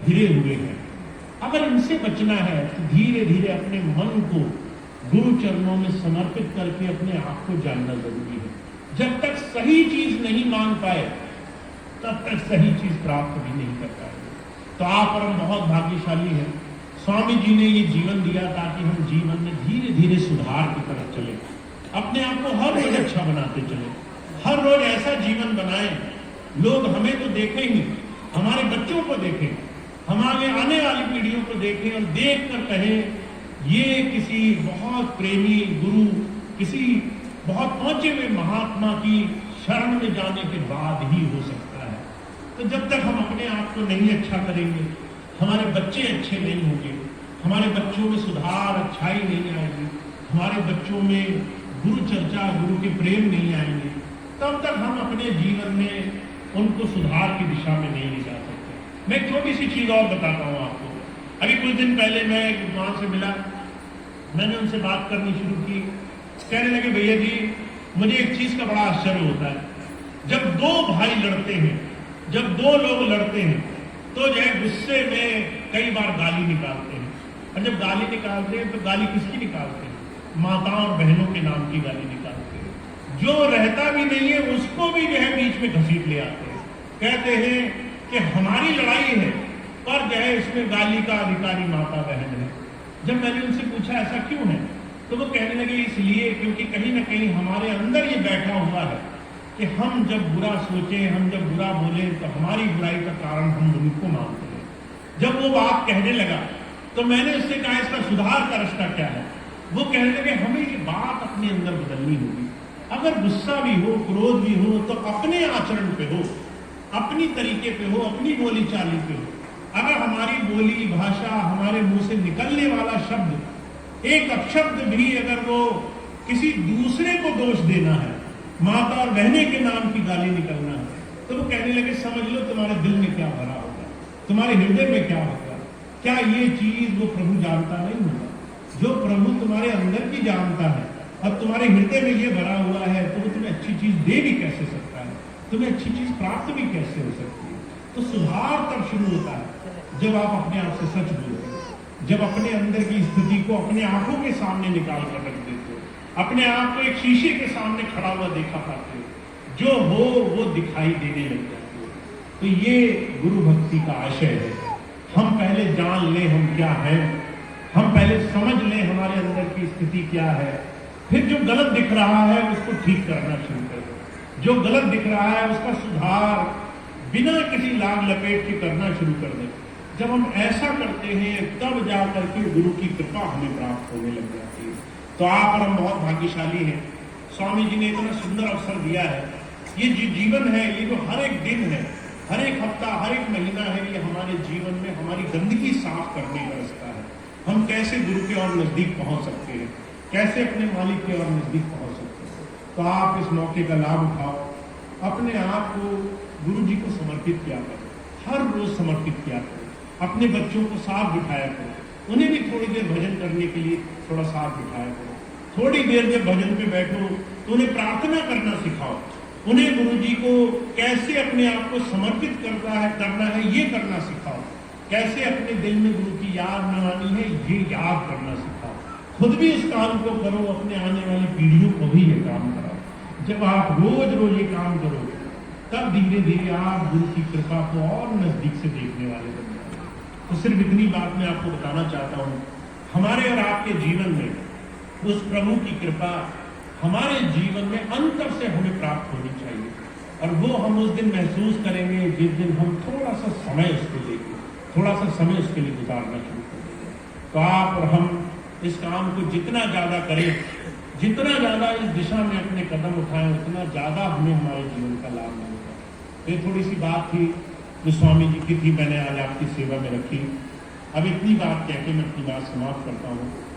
घिरे हुए हैं। अगर इनसे बचना है तो धीरे धीरे अपने मन को गुरु चरणों में समर्पित करके अपने आप को जानना जरूरी है। जब तक सही चीज नहीं मान पाए तब तक सही चीज प्राप्त भी नहीं कर पाएंगे। तो आप और हम बहुत भाग्यशाली हैं, स्वामी जी ने ये जीवन दिया ताकि हम जीवन में धीरे धीरे सुधार की तरफ चले, अपने आप को हर रोज अच्छा बनाते चले, हर रोज ऐसा जीवन बनाएं लोग हमें तो देखें ही, हमारे बच्चों को देखें, हमारे आने वाली पीढ़ियों को देखें और देख कर कहें ये किसी बहुत प्रेमी गुरु, किसी बहुत पहुंचे हुए महात्मा की शरण में जाने के बाद ही हो सकता है। तो जब तक हम अपने आप को नहीं अच्छा करेंगे, हमारे बच्चे अच्छे नहीं होंगे, हमारे बच्चों में सुधार अच्छाई नहीं आएगी, हमारे बच्चों में गुरु चर्चा गुरु के प्रेम नहीं आएंगे, तब तक हम अपने जीवन में उनको सुधार की दिशा में नहीं ले जा सकते। मैं एक छोटी सी चीज और बताता हूँ आपको। अभी कुछ दिन पहले मैं एक विद्वान से मिला, मैंने उनसे बात करनी शुरू की। कहने लगे भैया जी मुझे एक चीज का बड़ा आश्चर्य होता है, जब दो भाई लड़ते हैं, जब दो लोग लड़ते हैं तो जो है गुस्से में कई बार गाली निकालते हैं, और जब गाली निकालते हैं तो गाली किसकी निकालते हैं? माताओं और बहनों के नाम की गाली निकालते हैं। जो रहता भी नहीं है उसको भी जो है बीच में घसीट ले आते हैं, कहते हैं कि हमारी लड़ाई है पर जो है इसमें गाली का अधिकारी माता बहन है। जब मैंने उनसे पूछा ऐसा क्यों है, तो वो कहने लगे इसलिए क्योंकि कहीं ना कहीं हमारे अंदर ये बैठा हुआ है कि हम जब बुरा सोचें, हम जब बुरा बोले तो हमारी बुराई का कारण हम उनको मानते हैं। जब वो बात कहने लगा तो मैंने उससे कहा इसका सुधार का रास्ता क्या है? वो कहने लगे हमें ये बात अपने अंदर बदलनी होगी। अगर गुस्सा भी हो, क्रोध भी हो तो अपने आचरण पे हो, अपनी तरीके पे हो, अपनी बोली चाली पे हो। अगर हमारी बोली भाषा, हमारे मुंह से निकलने वाला शब्द, एक अपशब्द भी अगर वो किसी दूसरे को दोष देना है, माता और बहने के नाम की गाली निकलना है, तो वो कहने लगे समझ लो तुम्हारे दिल में क्या भरा होगा, तुम्हारे हृदय में क्या होगा। क्या ये चीज वो प्रभु जानता नहीं होगा? जो प्रभु तुम्हारे अंदर की जानता है और तुम्हारे हृदय में ये भरा हुआ है तो वो तुम्हें अच्छी चीज दे भी कैसे सकता है, तुम्हें अच्छी चीज प्राप्त भी कैसे हो सकती है? तो सुधार तब शुरू होता है जब आप अपने आप से सच बोलते हो, जब अपने अंदर की स्थिति को अपने आंखों के सामने निकाल कर रख देते हो, अपने आप को एक शीशे के सामने खड़ा हुआ देखा पाते हो, जो हो वो दिखाई देने लग जाते हो। तो ये गुरु भक्ति का आशय है। हम पहले जान लें हम क्या हैं, हम पहले समझ लें हमारे अंदर की स्थिति क्या है, फिर जो गलत दिख रहा है उसको ठीक करना शुरू करें, जो गलत दिख रहा है उसका सुधार बिना किसी लाग लपेट के करना शुरू कर दें। जब हम ऐसा करते हैं तब जाकर के गुरु की कृपा हमें प्राप्त होने लग जाती है। तो आप और हम बहुत भाग्यशाली हैं, स्वामी जी ने इतना सुंदर अवसर दिया है। ये जो जीवन है, ये जो हर एक दिन है, हर एक हफ्ता, हर एक महीना है, ये हमारे जीवन में हमारी गंदगी साफ करने का रास्ता है। हम कैसे गुरु के और नजदीक पहुंच सकते हैं, कैसे अपने मालिक के और नजदीक पहुंच सकते हैं। तो आप इस मौके का लाभ उठाओ, अपने आप को गुरु जी को समर्पित किया करो, हर रोज समर्पित किया करो, अपने बच्चों को साथ बिठाया करो, उन्हें भी थोड़ी देर भजन करने के लिए थोड़ा साथ बिठाया करो। थोड़ी देर जब भजन पे बैठो तो उन्हें प्रार्थना करना सिखाओ, उन्हें गुरु जी को कैसे अपने आप को समर्पित करना है ये करना सिखाओ, कैसे अपने दिल में गुरु की याद न आनी है ये याद करना सिखाओ। खुद भी इस काम को करो, अपने आने वाली पीढ़ियों को भी ये काम कराओ। जब आप रोज रोज ये काम करोगे तब धीरे धीरे आप गुरु की कृपा को और नजदीक से देखने वाले बन जाएंगे। तो सिर्फ इतनी बात मैं आपको बताना चाहता हूँ, हमारे और आपके जीवन में उस प्रभु की कृपा हमारे जीवन में अंतर से हमें प्राप्त होनी चाहिए, और वो हम उस दिन महसूस करेंगे जिस दिन हम थोड़ा सा समय उसको लेंगे, थोड़ा सा समय उसके लिए गुजारना शुरू कर देंगे। तो आप और हम इस काम को जितना ज्यादा करें, जितना ज्यादा इस दिशा में अपने कदम उठाएं, उतना ज्यादा हमें हमारे जीवन का लाभ मिलेगा। ये थोड़ी सी बात थी जो स्वामी जी की थी, मैंने आज आपकी सेवा में रखी। अब इतनी बात कहकर मैं अपनी बात समाप्त करता हूँ।